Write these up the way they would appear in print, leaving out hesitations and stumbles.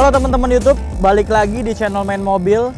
Halo teman-teman YouTube, balik lagi di channel Main Mobil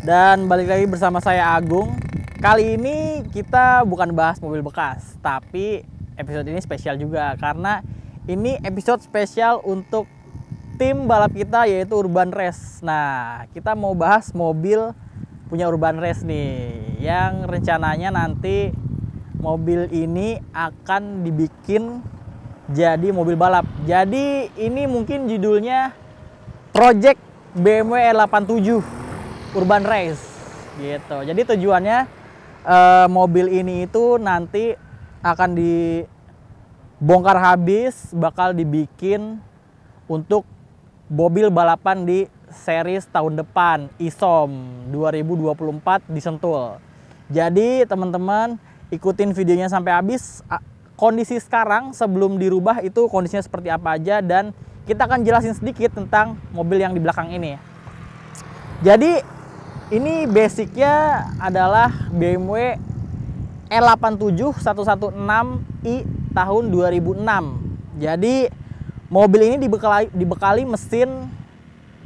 dan balik lagi bersama saya Agung. Kali ini kita bukan bahas mobil bekas, tapi episode ini spesial juga karena ini episode spesial untuk tim balap kita yaitu Urban Race. Nah, kita mau bahas mobil punya Urban Race nih yang rencananya nanti mobil ini akan dibikin jadi mobil balap. Jadi ini mungkin judulnya Project BMW R87 Urban Race gitu. Jadi tujuannya mobil ini itu nanti akan dibongkar habis, bakal dibikin untuk mobil balapan di series tahun depan ISOM 2024 di Sentul. Jadi teman-teman ikutin videonya sampai habis. Kondisi sekarang sebelum dirubah itu kondisinya seperti apa aja, dan kita akan jelasin sedikit tentang mobil yang di belakang ini. Jadi ini basicnya adalah BMW R87 116i tahun 2006. Jadi mobil ini dibekali mesin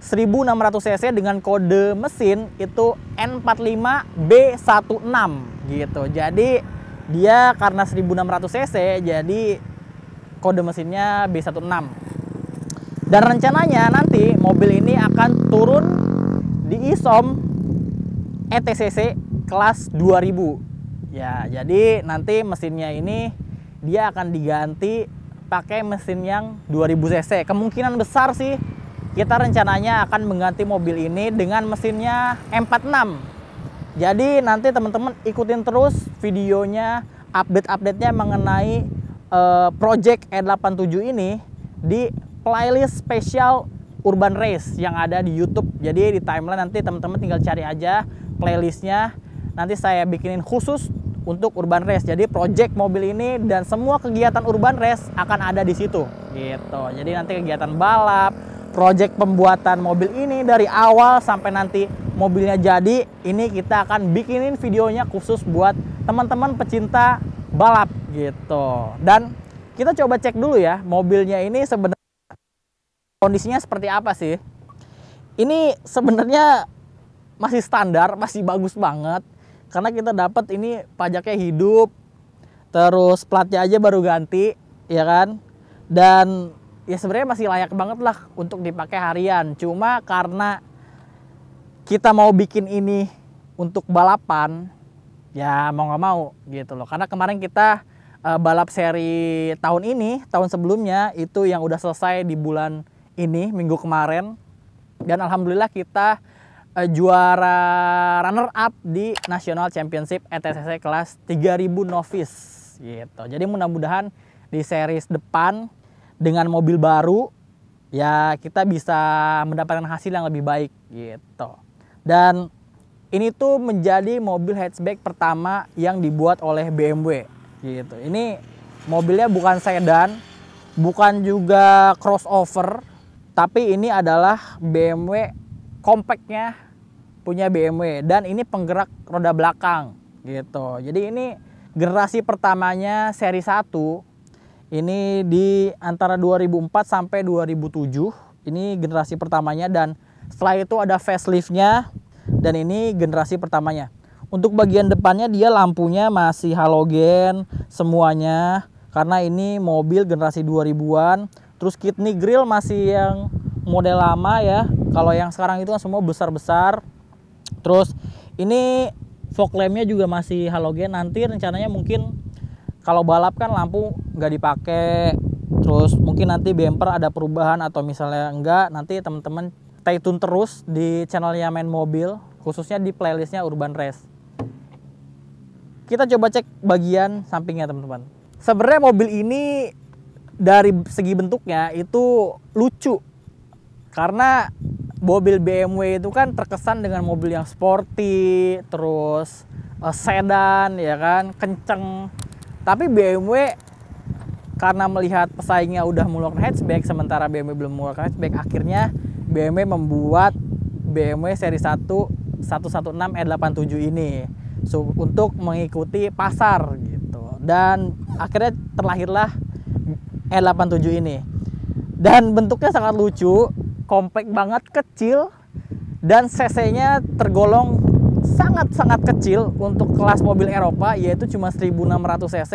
1600 cc dengan kode mesin itu N45B16 gitu. Jadi dia karena 1600 cc jadi kode mesinnya B16. Dan rencananya nanti mobil ini akan turun di ISOM ETCC kelas 2000. Ya, jadi nanti mesinnya ini dia akan diganti pakai mesin yang 2000 cc. Kemungkinan besar sih kita rencananya akan mengganti mobil ini dengan mesinnya M46. Jadi nanti teman-teman ikutin terus videonya, update-update-nya mengenai Project R87 ini di playlist spesial Urban Race yang ada di YouTube. Jadi di timeline nanti teman-teman tinggal cari aja playlistnya. Nanti saya bikinin khusus untuk Urban Race. Jadi project mobil ini dan semua kegiatan Urban Race akan ada di situ. Gitu. Jadi nanti kegiatan balap, project pembuatan mobil ini dari awal sampai nanti mobilnya jadi, ini kita akan bikinin videonya khusus buat teman-teman pecinta balap gitu. Dan kita coba cek dulu ya mobilnya ini sebenarnya kondisinya seperti apa sih. Ini sebenarnya masih standar, masih bagus banget karena kita dapat ini pajaknya hidup, terus platnya aja baru ganti ya kan, dan ya sebenarnya masih layak banget lah untuk dipakai harian. Cuma karena kita mau bikin ini untuk balapan, ya mau nggak mau gitu loh. Karena kemarin kita balap seri tahun ini, tahun sebelumnya itu yang udah selesai di bulan ini, minggu kemarin. Dan alhamdulillah kita juara runner up di National Championship ETCC kelas 3000 novice gitu. Jadi mudah-mudahan di series depan dengan mobil baru ya kita bisa mendapatkan hasil yang lebih baik gitu. Dan ini tuh menjadi mobil hatchback pertama yang dibuat oleh BMW gitu. Ini mobilnya bukan sedan, bukan juga crossover, tapi ini adalah BMW compactnya punya BMW, dan ini penggerak roda belakang gitu. Jadi ini generasi pertamanya seri 1. Ini di antara 2004 sampai 2007. Ini generasi pertamanya, dan setelah itu ada faceliftnya, dan ini generasi pertamanya. Untuk bagian depannya dia lampunya masih halogen semuanya karena ini mobil generasi 2000-an. Terus kidney grill masih yang model lama ya. Kalau yang sekarang itu kan semua besar-besar. Terus ini fog lampnya juga masih halogen. Nanti rencananya mungkin kalau balap kan lampu nggak dipakai. Terus mungkin nanti bumper ada perubahan atau misalnya enggak. Nanti teman-teman stay tune terus di channelnya Main Mobil, khususnya di playlistnya Urban Race. Kita coba cek bagian sampingnya teman-teman. Sebenarnya mobil ini dari segi bentuknya itu lucu. Karena mobil BMW itu kan terkesan dengan mobil yang sporty, terus sedan ya kan, kenceng. Tapi BMW karena melihat pesaingnya udah mengeluarkan hatchback, sementara BMW belum mengeluarkan hatchback, akhirnya BMW membuat BMW seri 1 116 R87 ini untuk mengikuti pasar gitu. Dan akhirnya terlahirlah R87 ini. Dan bentuknya sangat lucu. compact banget, kecil, dan cc-nya tergolong sangat-sangat kecil untuk kelas mobil Eropa, yaitu cuma 1600 cc.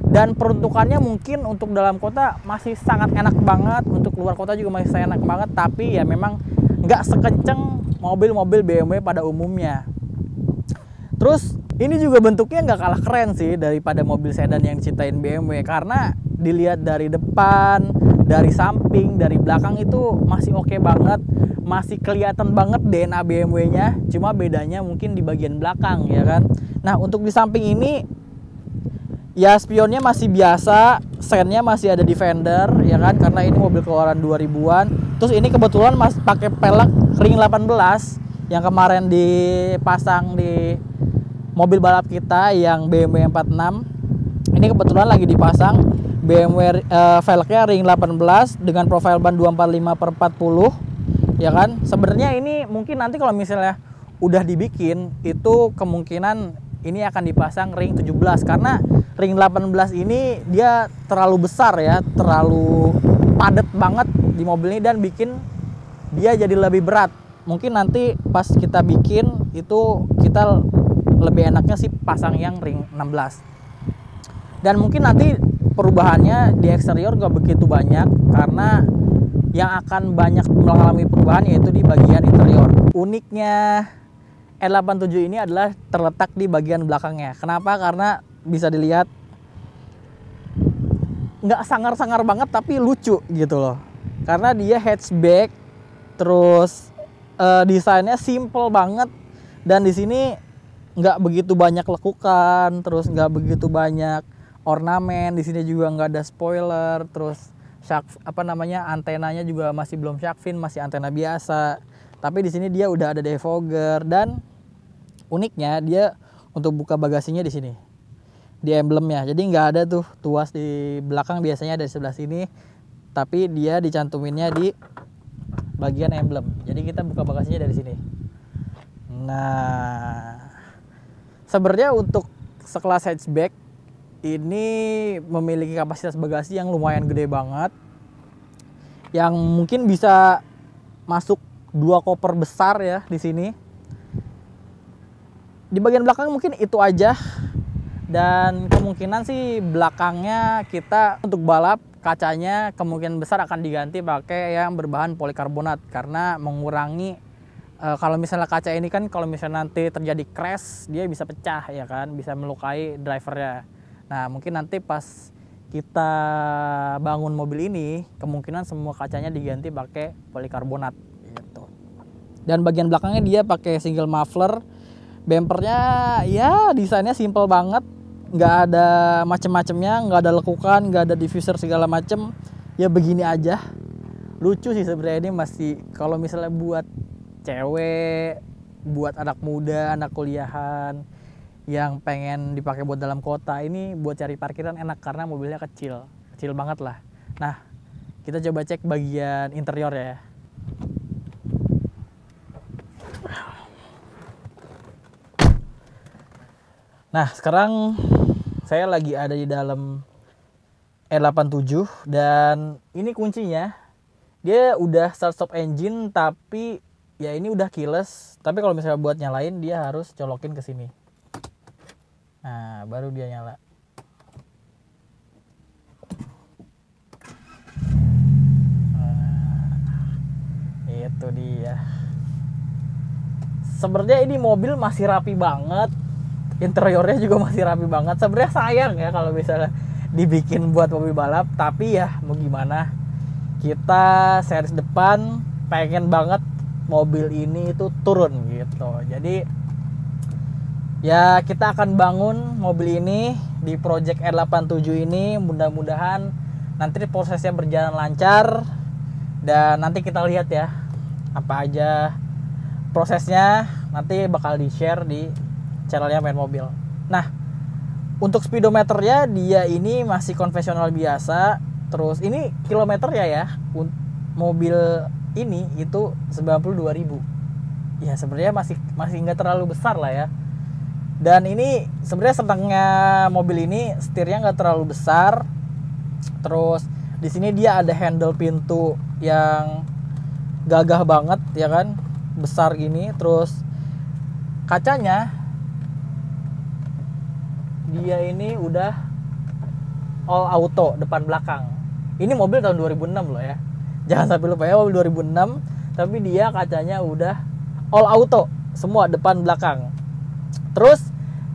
Dan peruntukannya mungkin untuk dalam kota masih sangat enak banget, untuk luar kota juga masih enak banget, tapi ya memang nggak sekenceng mobil-mobil BMW pada umumnya. Terus ini juga bentuknya nggak kalah keren sih daripada mobil sedan yang dicintain BMW, karena dilihat dari depan, dari samping, dari belakang itu masih oke banget, masih kelihatan banget DNA BMW-nya. Cuma bedanya mungkin di bagian belakang, ya kan. Nah, untuk di samping ini ya spionnya masih biasa, sennya masih ada di fender, ya kan, karena ini mobil keluaran 2000-an. Terus ini kebetulan masih pakai pelek ring 18 yang kemarin dipasang di mobil balap kita yang BMW 46. Ini kebetulan lagi dipasang BMW velgnya ring 18 dengan profil ban 245/40, ya kan. Sebenarnya ini mungkin nanti kalau misalnya udah dibikin itu kemungkinan ini akan dipasang ring 17, karena ring 18 ini dia terlalu besar ya, terlalu padat banget di mobil ini dan bikin dia jadi lebih berat. Mungkin nanti pas kita bikin itu kita lebih enaknya sih pasang yang ring 16. Dan mungkin nanti perubahannya di eksterior gak begitu banyak, karena yang akan banyak mengalami perubahan yaitu di bagian interior. Uniknya E87 ini adalah terletak di bagian belakangnya. Kenapa? Karena bisa dilihat nggak sangar-sangar banget tapi lucu gitu loh. Karena dia hatchback, terus desainnya simple banget, dan di sini nggak begitu banyak lekukan, terus nggak begitu banyak ornamen. Di sini juga nggak ada spoiler, terus antenanya juga masih belum shark fin, masih antena biasa. Tapi di sini dia udah ada defogger, dan uniknya dia untuk buka bagasinya di sini, di emblemnya. Jadi nggak ada tuh tuas di belakang, biasanya ada di sebelah sini, tapi dia dicantuminnya di bagian emblem. Jadi kita buka bagasinya dari sini. Nah, sebenarnya untuk sekelas hatchback ini memiliki kapasitas bagasi yang lumayan gede banget, yang mungkin bisa masuk 2 koper besar ya di sini. Di bagian belakang mungkin itu aja, dan kemungkinan sih belakangnya kita untuk balap kacanya kemungkinan besar akan diganti pakai yang berbahan polikarbonat, karena mengurangi kalau misalnya kaca ini kan kalau misalnya nanti terjadi crash dia bisa pecah, ya kan, bisa melukai drivernya. Nah, mungkin nanti pas kita bangun mobil ini kemungkinan semua kacanya diganti pakai polikarbonat gitu. Dan bagian belakangnya dia pakai single muffler. Bempernya ya desainnya simple banget, nggak ada macem-macemnya, nggak ada lekukan, nggak ada diffuser segala macem, ya begini aja. Lucu sih sebenarnya, ini masih kalau misalnya buat cewek, buat anak muda, anak kuliahan yang pengen dipakai buat dalam kota, ini buat cari parkiran enak karena mobilnya kecil banget lah. Nah, kita coba cek bagian interior ya. Nah, sekarang saya lagi ada di dalam E87, dan ini kuncinya. Dia udah start stop engine, tapi ya ini udah keyless. Tapi kalau misalnya buat nyalain dia harus colokin ke sini. Nah, baru dia nyala. Nah, itu dia. Sebenarnya ini mobil masih rapi banget. Interiornya juga masih rapi banget. Sebenarnya sayang ya kalau misalnya dibikin buat mobil balap, tapi ya mau gimana, kita series depan pengen banget mobil ini itu turun gitu. Jadi ya kita akan bangun mobil ini di Project R87 ini. Mudah-mudahan nanti prosesnya berjalan lancar, dan nanti kita lihat ya apa aja prosesnya, nanti bakal di share di channelnya Main Mobil. Nah, untuk speedometernya dia ini masih konvensional biasa. Terus ini kilometernya ya, mobil ini itu 92.000. Ya sebenarnya masih nggak terlalu besar lah ya. Dan ini sebenarnya setengahnya mobil ini setirnya nggak terlalu besar. Terus di sini dia ada handle pintu yang gagah banget ya kan, besar gini. Terus kacanya dia ini udah all auto depan belakang. Ini mobil tahun 2006 loh ya, jangan sampai lupa ya, mobil 2006 tapi dia kacanya udah all auto semua depan belakang. Terus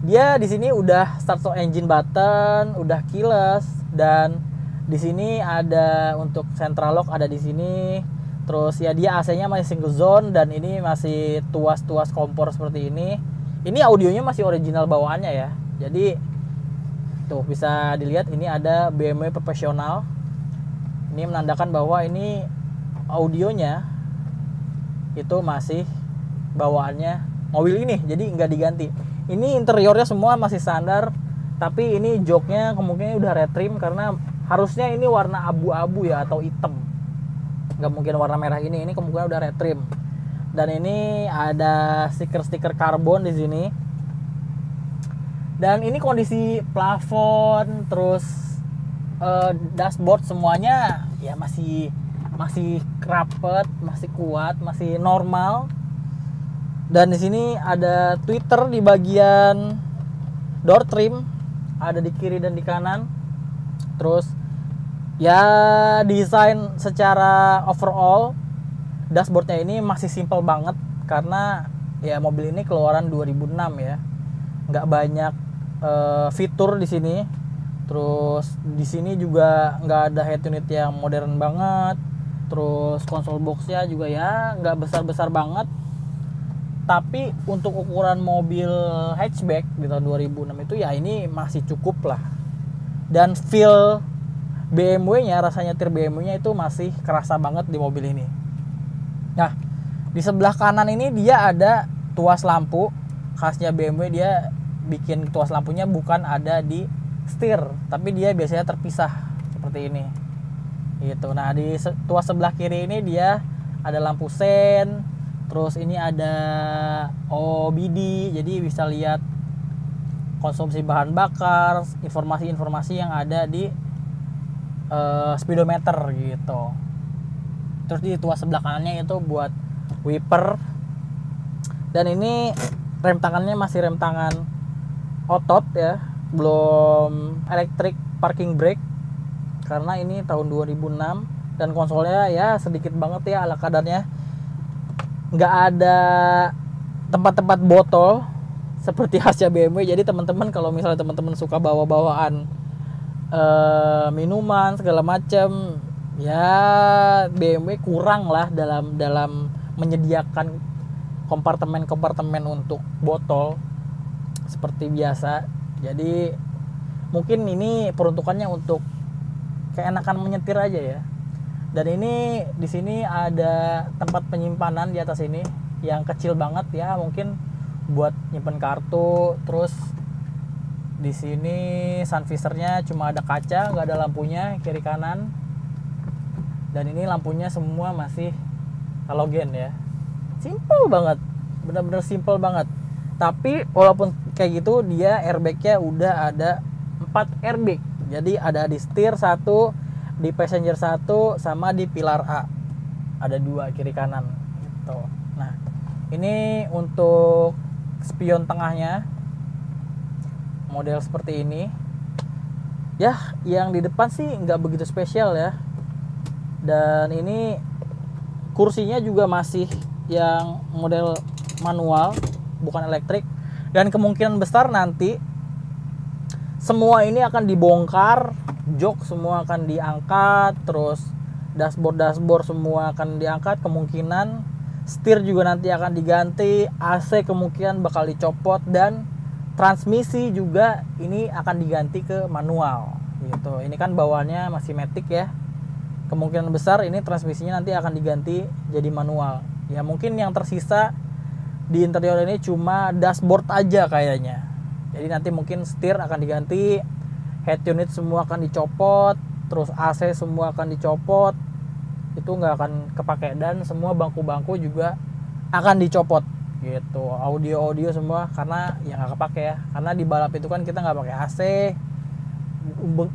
dia di sini udah start engine button, udah keyless, dan di sini ada untuk central lock ada di sini. Terus ya dia AC-nya masih single zone dan ini masih tuas kompor seperti ini. Ini audionya masih original bawaannya ya. Jadi tuh bisa dilihat ini ada BMW profesional. Ini menandakan bahwa ini audionya itu masih bawaannya mobil ini, jadi nggak diganti. Ini interiornya semua masih standar, tapi ini joknya kemungkinan udah retrim karena harusnya ini warna abu-abu ya atau hitam. Nggak mungkin warna merah ini kemungkinan udah retrim. Dan ini ada stiker-stiker karbon di sini. Dan ini kondisi plafon, terus dashboard semuanya ya masih rapet, masih kuat, masih normal. Dan di sini ada tweeter di bagian door trim, ada di kiri dan di kanan. Terus ya desain secara overall dashboardnya ini masih simple banget karena ya mobil ini keluaran 2006 ya, nggak banyak fitur di sini. Terus di sini juga nggak ada head unit yang modern banget. Terus konsol boxnya juga ya nggak besar-besar banget. Tapi untuk ukuran mobil hatchback di tahun 2006 itu ya ini masih cukup lah. Dan feel BMW-nya, rasa nyetir BMW-nya itu masih kerasa banget di mobil ini. Nah, di sebelah kanan ini dia ada tuas lampu. Khasnya BMW dia bikin tuas lampunya bukan ada di setir, tapi dia biasanya terpisah seperti ini. Gitu. Nah, di tuas sebelah kiri ini dia ada lampu sen. Terus ini ada OBD, jadi bisa lihat konsumsi bahan bakar, informasi-informasi yang ada di speedometer gitu. Terus di tuas sebelah kanannya itu buat wiper. Dan ini rem tangannya masih rem tangan otot ya, belum electric parking brake karena ini tahun 2006. Dan konsolnya ya sedikit banget ya ala kadarnya, nggak ada tempat-tempat botol seperti khasnya BMW. Jadi teman-teman kalau misalnya teman-teman suka bawa-bawaan minuman segala macam ya, BMW kurang lah dalam menyediakan kompartemen untuk botol seperti biasa. Jadi mungkin ini peruntukannya untuk keenakan menyetir aja ya. Dan ini di sini ada tempat penyimpanan di atas ini yang kecil banget ya, mungkin buat nyimpen kartu. Terus di sini sun visor-nya cuma ada kaca, nggak ada lampunya kiri kanan. Dan ini lampunya semua masih halogen ya. Simple banget, benar-benar simple banget. Tapi walaupun kayak gitu dia airbag-nya udah ada 4 airbag. Jadi ada di setir 1, di passenger 1, sama di pilar A ada 2 kiri kanan gitu. Nah, ini untuk spion tengahnya model seperti ini ya. Yang di depan sih nggak begitu spesial ya. Dan ini kursinya juga masih yang model manual, bukan elektrik. Dan kemungkinan besar nanti semua ini akan dibongkar, jok semua akan diangkat, terus dashboard semua akan diangkat. Kemungkinan setir juga nanti akan diganti, AC kemungkinan bakal dicopot, dan transmisi juga ini akan diganti ke manual gitu. Ini kan bawaannya masih matic ya. Kemungkinan besar ini transmisinya nanti akan diganti jadi manual. Ya mungkin yang tersisa di interior ini cuma dashboard aja kayaknya. Jadi nanti mungkin setir akan diganti, head unit semua akan dicopot, terus AC semua akan dicopot, itu nggak akan kepake. Dan semua bangku-bangku juga akan dicopot gitu, audio semua karena ya nggak kepake ya. Karena di balap itu kan kita nggak pakai AC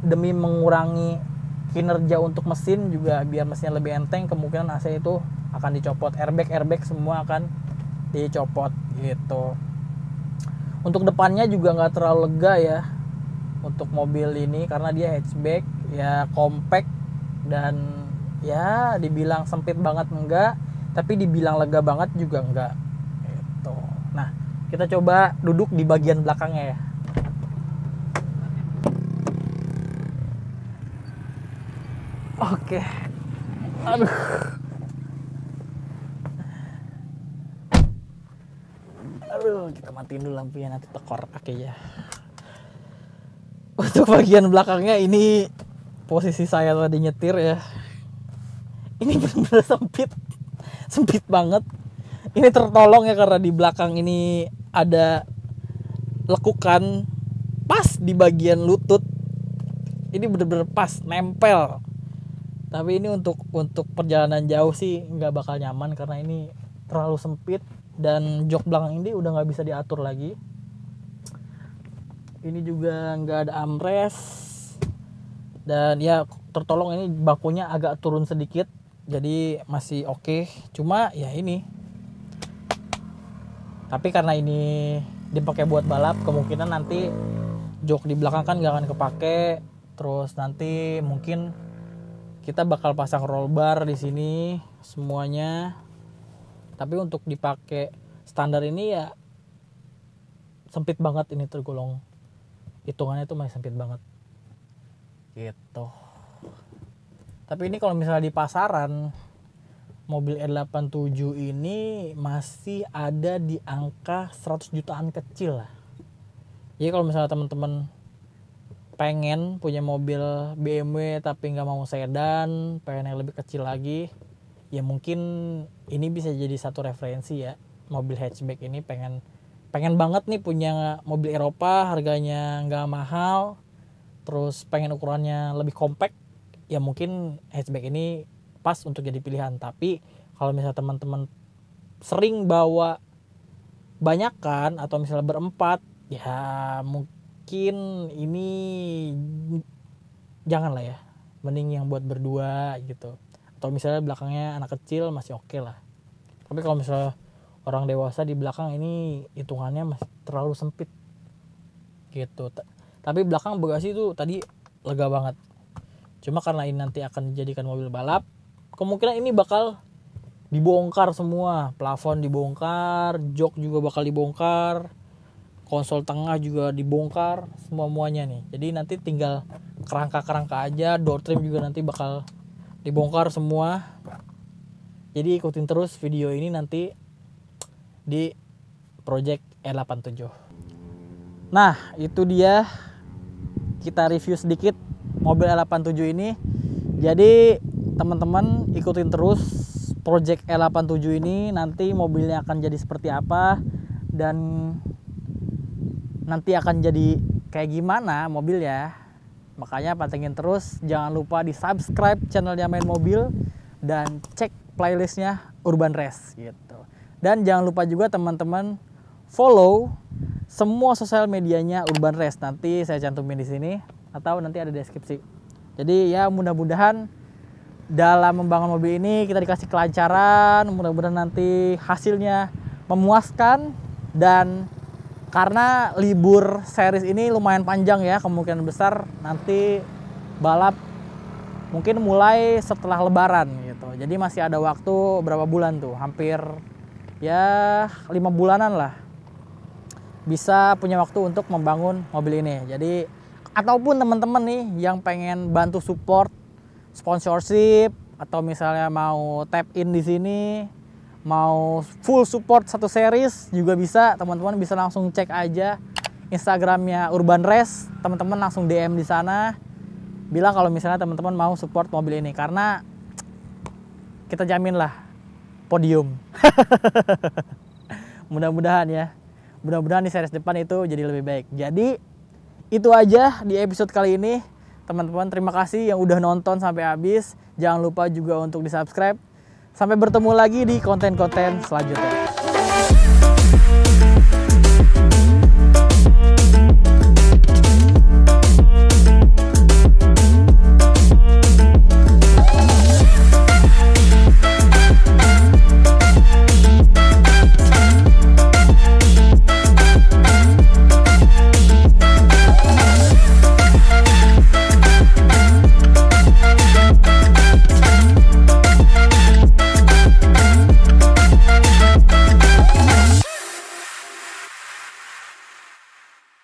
demi mengurangi kinerja untuk mesin juga biar mesinnya lebih enteng, kemungkinan AC itu akan dicopot. Airbag semua akan dicopot gitu. Untuk depannya juga nggak terlalu lega ya untuk mobil ini karena dia hatchback ya, compact, dan ya dibilang sempit banget enggak, tapi dibilang lega banget juga enggak gitu. Nah, kita coba duduk di bagian belakangnya ya. Oke. Aduh. Aduh, kita matiin dulu lampunya, nanti tekor kakinya. Untuk bagian belakangnya ini posisi saya tadi nyetir ya. Ini benar-benar sempit. Sempit banget. Ini tertolong ya karena di belakang ini ada lekukan pas di bagian lutut. Ini benar-benar pas, nempel. Tapi ini untuk perjalanan jauh sih nggak bakal nyaman karena ini terlalu sempit dan jok belakang ini udah nggak bisa diatur lagi. Ini juga nggak ada armrest dan ya tertolong ini bakunya agak turun sedikit, jadi masih oke. Cuma ya ini. Tapi karena ini dipakai buat balap, kemungkinan nanti jok di belakang kan nggak akan kepake. Terus nanti mungkin kita bakal pasang roll bar di sini semuanya. Tapi untuk dipakai standar ini ya sempit banget, ini tergolong hitungannya itu masih sempit banget. Gitu. Tapi ini kalau misalnya di pasaran mobil E87 ini masih ada di angka 100 jutaan kecil lah. Jadi kalau misalnya teman-teman pengen punya mobil BMW tapi nggak mau sedan, pengen yang lebih kecil lagi, ya mungkin ini bisa jadi satu referensi ya. Mobil hatchback ini pengen banget nih punya mobil Eropa, harganya nggak mahal, terus pengen ukurannya lebih compact, ya mungkin hatchback ini pas untuk jadi pilihan. Tapi kalau misalnya teman-teman sering bawa banyakan atau misalnya berempat, ya mungkin ini jangan lah ya, mending yang buat berdua gitu. Atau misalnya belakangnya anak kecil masih oke lah. Tapi kalau misalnya orang dewasa di belakang ini hitungannya masih terlalu sempit gitu. Tapi belakang bagasi itu tadi lega banget. Cuma karena ini nanti akan dijadikan mobil balap, kemungkinan ini bakal dibongkar semua. Plafon dibongkar, jok juga bakal dibongkar, konsol tengah juga dibongkar, semuanya nih. Jadi nanti tinggal kerangka aja, door trim juga nanti bakal dibongkar semua. Jadi ikutin terus video ini nanti di Project E87. Nah, itu dia kita review sedikit mobil E87 ini. Jadi teman-teman ikutin terus Project E87 ini, nanti mobilnya akan jadi seperti apa dan nanti akan jadi kayak gimana mobil ya. Makanya pantengin terus, jangan lupa di subscribe channelnya Main Mobil dan cek playlistnya Urban Race gitu. Dan jangan lupa juga teman-teman follow semua sosial medianya Urban Race, nanti saya cantumin di sini atau nanti ada deskripsi. Jadi ya mudah-mudahan dalam membangun mobil ini kita dikasih kelancaran, mudah-mudahan nanti hasilnya memuaskan. Dan karena libur series ini lumayan panjang ya, kemungkinan besar nanti balap mungkin mulai setelah lebaran gitu. Jadi masih ada waktu berapa bulan tuh, hampir ya 5 bulanan lah bisa punya waktu untuk membangun mobil ini. Jadi ataupun teman-teman nih yang pengen bantu support sponsorship atau misalnya mau tap in di sini, mau full support satu series juga bisa, teman-teman bisa langsung cek aja Instagramnya Urban Race, teman-teman langsung DM di sana, bilang kalau misalnya teman-teman mau support mobil ini, karena kita jamin lah podium. Mudah-mudahan ya, mudah-mudahan di series depan itu jadi lebih baik. Jadi itu aja di episode kali ini teman-teman. Terima kasih yang udah nonton sampai habis. Jangan lupa juga untuk di subscribe. Sampai bertemu lagi di konten-konten selanjutnya.